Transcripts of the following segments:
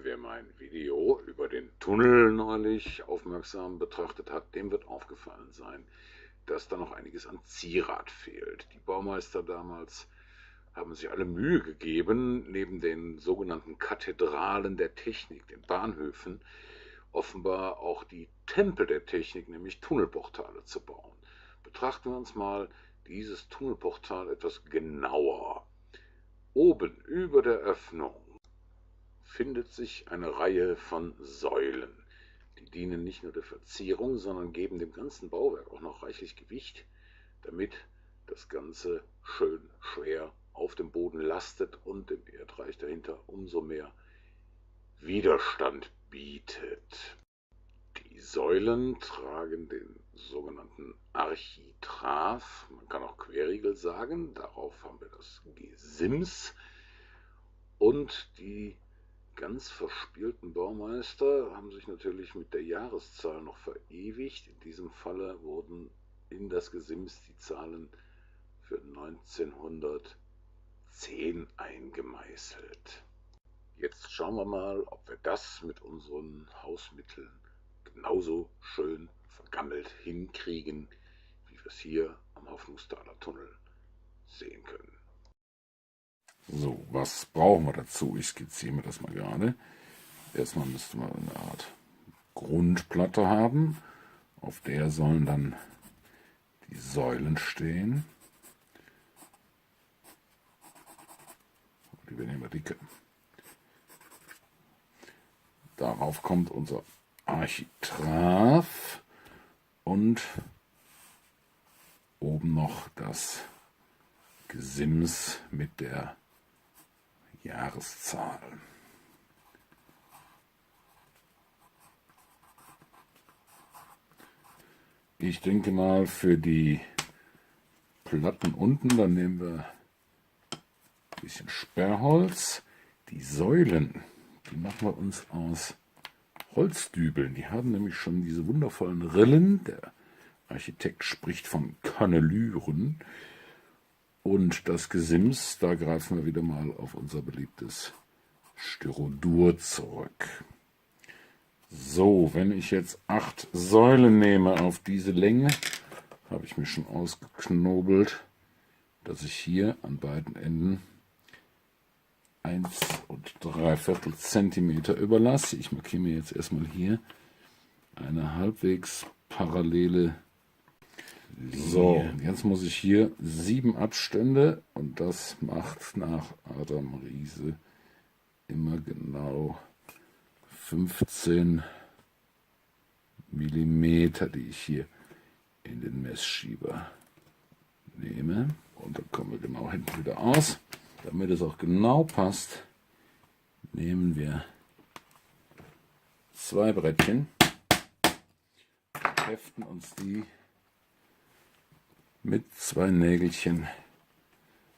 Wer mein Video über den Tunnel neulich aufmerksam betrachtet hat, dem wird aufgefallen sein, dass da noch einiges an Zierat fehlt. Die Baumeister damals haben sich alle Mühe gegeben, neben den sogenannten Kathedralen der Technik, den Bahnhöfen, offenbar auch die Tempel der Technik, nämlich Tunnelportale, zu bauen. Betrachten wir uns mal dieses Tunnelportal etwas genauer. Oben über der Öffnung findet sich eine Reihe von Säulen. Die dienen nicht nur der Verzierung, sondern geben dem ganzen Bauwerk auch noch reichlich Gewicht, damit das Ganze schön schwer auf dem Boden lastet und dem Erdreich dahinter umso mehr Widerstand bietet. Die Säulen tragen den sogenannten Architrav, man kann auch Querriegel sagen, darauf haben wir das Gesims, und die ganz verspielten Baumeister haben sich natürlich mit der Jahreszahl noch verewigt. In diesem Falle wurden in das Gesims die Zahlen für 1910 eingemeißelt. Jetzt schauen wir mal, ob wir das mit unseren Hausmitteln genauso schön vergammelt hinkriegen, wie wir es hier am Hoffnungstaler Tunnel sehen können. So, was brauchen wir dazu? Ich skizziere mir das mal gerade. Erstmal müssten wir eine Art Grundplatte haben. Auf der sollen dann die Säulen stehen. Die werden immer dicke. Darauf kommt unser Architrav und oben noch das Gesims mit der Jahreszahl. Ich denke mal, für die Platten unten, dann nehmen wir ein bisschen Sperrholz. Die Säulen, die machen wir uns aus Holzdübeln. Die haben nämlich schon diese wundervollen Rillen. Der Architekt spricht von Kannelüren. Und das Gesims, da greifen wir wieder mal auf unser beliebtes Styrodur zurück. So, wenn ich jetzt 8 Säulen nehme auf diese Länge, habe ich mir schon ausgeknobelt, dass ich hier an beiden Enden 1,75 Zentimeter überlasse. Ich markiere mir jetzt erstmal hier eine halbwegs parallele Linie. So, jetzt muss ich hier 7 Abstände, und das macht nach Adam Riese immer genau 15 Millimeter, die ich hier in den Messschieber nehme. Und dann kommen wir genau hinten wieder aus. Damit es auch genau passt, nehmen wir 2 Brettchen, heften uns die mit 2 Nägelchen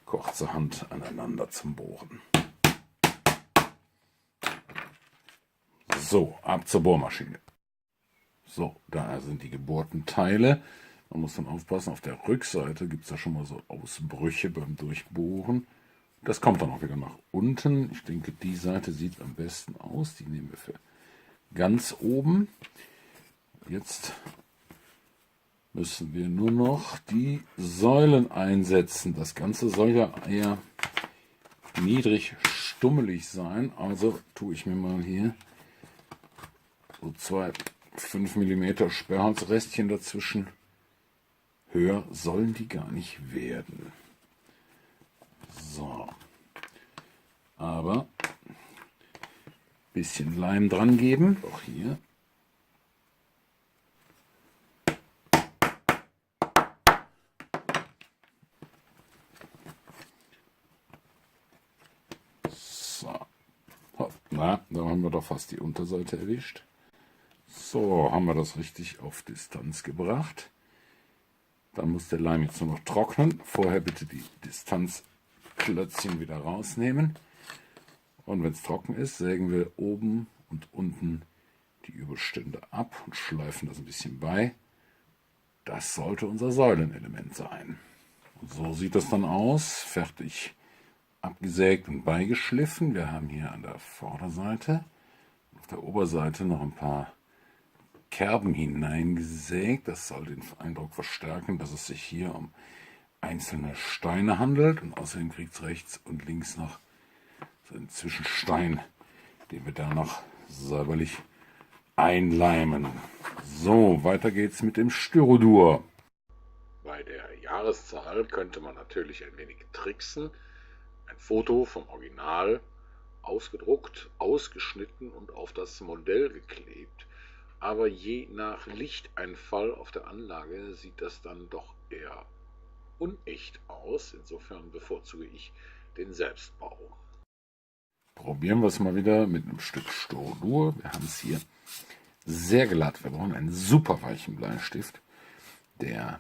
kurzerhand aneinander zum Bohren. So, ab zur Bohrmaschine. So, da sind die gebohrten Teile. Man muss dann aufpassen, auf der Rückseite gibt es ja schon mal so Ausbrüche beim Durchbohren. Das kommt dann auch wieder nach unten. Ich denke, die Seite sieht am besten aus. Die nehmen wir für ganz oben. Jetzt müssen wir nur noch die Säulen einsetzen. Das Ganze soll ja eher niedrig stummelig sein. Also tue ich mir mal hier so 2 5 mm Sperrholzrestchen dazwischen. Höher sollen die gar nicht werden. So. Aber ein bisschen Leim dran geben. Auch hier. So. Hoppla, da haben wir doch fast die Unterseite erwischt. So, haben wir das richtig auf Distanz gebracht. Dann muss der Leim jetzt nur noch trocknen. Vorher bitte die Distanzklötzchen wieder rausnehmen. Und wenn es trocken ist, sägen wir oben und unten die Überstände ab und schleifen das ein bisschen bei. Das sollte unser Säulenelement sein. Und so sieht das dann aus. Fertig abgesägt und beigeschliffen. Wir haben hier an der Vorderseite der Oberseite noch ein paar Kerben hineingesägt. Das soll den Eindruck verstärken, dass es sich hier um einzelne Steine handelt. Und außerdem kriegt es rechts und links noch so einen Zwischenstein, den wir da noch säuberlich einleimen. So, weiter geht's mit dem Styrodur. Bei der Jahreszahl könnte man natürlich ein wenig tricksen. Ein Foto vom Original ausgedruckt, ausgeschnitten und auf das Modell geklebt. Aber je nach Lichteinfall auf der Anlage sieht das dann doch eher unecht aus. Insofern bevorzuge ich den Selbstbau. Probieren wir es mal wieder mit einem Stück Styrodur. Wir haben es hier sehr glatt. Wir brauchen einen super weichen Bleistift, der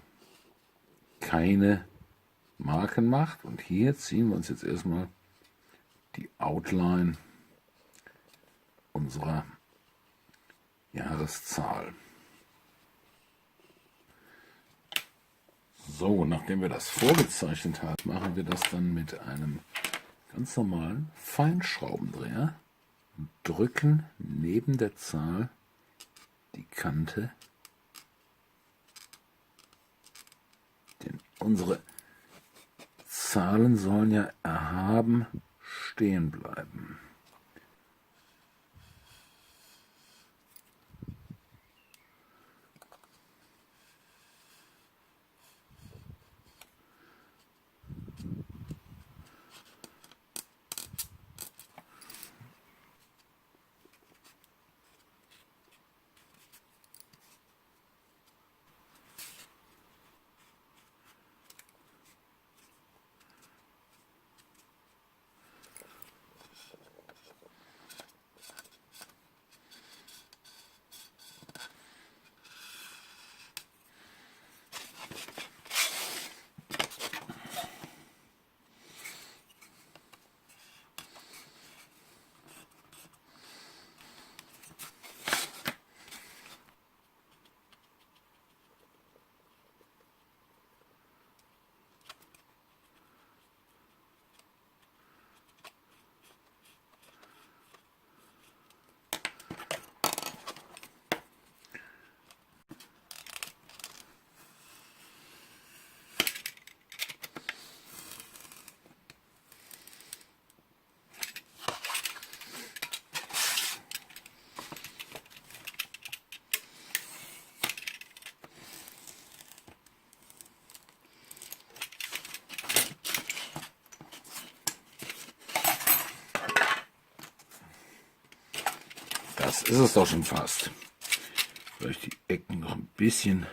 keine Marken macht. Und hier ziehen wir uns jetzt erstmal die Outline unserer Jahreszahl. So, nachdem wir das vorgezeichnet haben, machen wir das dann mit einem ganz normalen Feinschraubendreher und drücken neben der Zahl die Kante, denn unsere Zahlen sollen ja erhaben stehen bleiben. Das ist es doch schon fast. Vielleicht die Ecken noch ein bisschen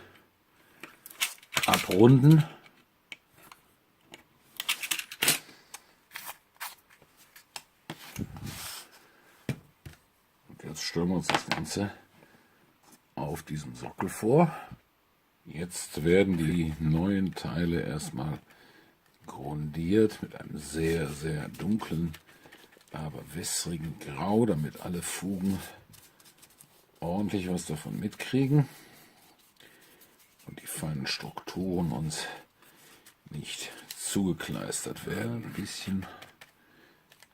abrunden. Und jetzt stellen wir uns das Ganze auf diesem Sockel vor. Jetzt werden die neuen Teile erstmal grundiert mit einem sehr, sehr dunklen, aber wässrigen Grau, damit alle Fugen ordentlich was davon mitkriegen und die feinen Strukturen uns nicht zugekleistert werden. Ein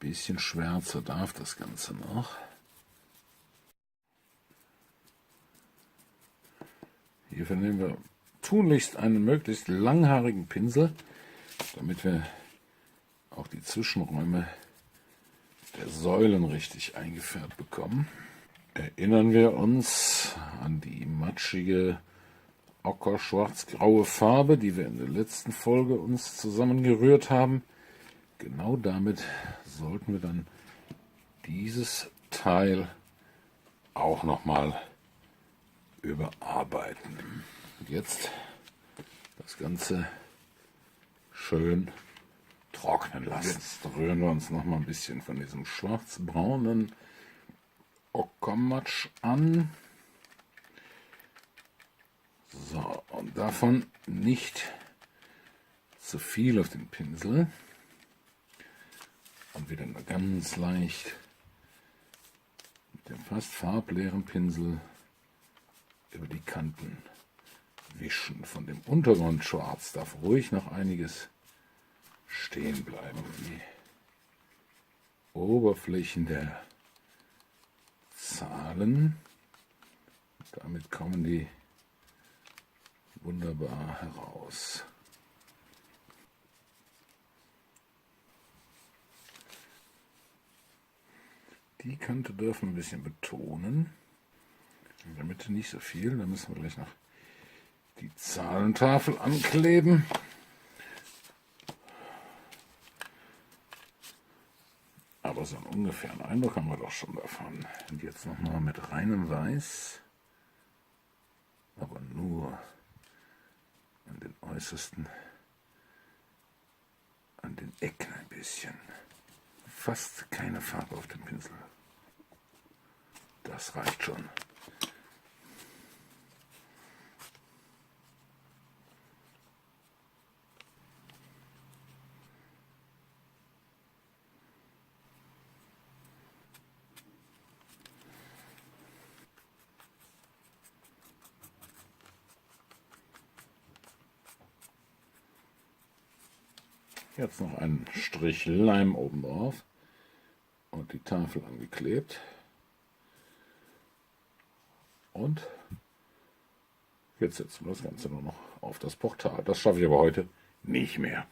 bisschen schwärzer darf das Ganze noch. Hierfür nehmen wir tunlichst einen möglichst langhaarigen Pinsel, damit wir auch die Zwischenräume der Säulen richtig eingefärbt bekommen. Erinnern wir uns an die matschige ockerschwarz-graue Farbe, die wir in der letzten Folge uns zusammengerührt haben. Genau damit sollten wir dann dieses Teil auch nochmal überarbeiten. Jetzt das Ganze schön trocknen lassen. Jetzt rühren wir uns noch mal ein bisschen von diesem schwarzbraunen Ockermatsch an. So, und davon nicht zu viel auf den Pinsel. Und wieder nur ganz leicht mit dem fast farbleeren Pinsel über die Kanten wischen. Von dem Untergrund schwarz darf ruhig noch einiges stehen bleiben. Die Oberflächen der Zahlen. Damit kommen die wunderbar heraus. Die Kante dürfen wir ein bisschen betonen. In der Mitte nicht so viel, da müssen wir gleich noch die Zahlentafel ankleben. Aber so einen ungefähren Eindruck haben wir doch schon davon. Und jetzt nochmal mit reinem Weiß, aber nur an den äußersten, an den Ecken ein bisschen. Fast keine Farbe auf dem Pinsel. Das reicht schon. Jetzt noch einen Strich Leim oben drauf und die Tafel angeklebt. Und jetzt setzen wir das Ganze nur noch auf das Portal. Das schaffe ich aber heute nicht mehr.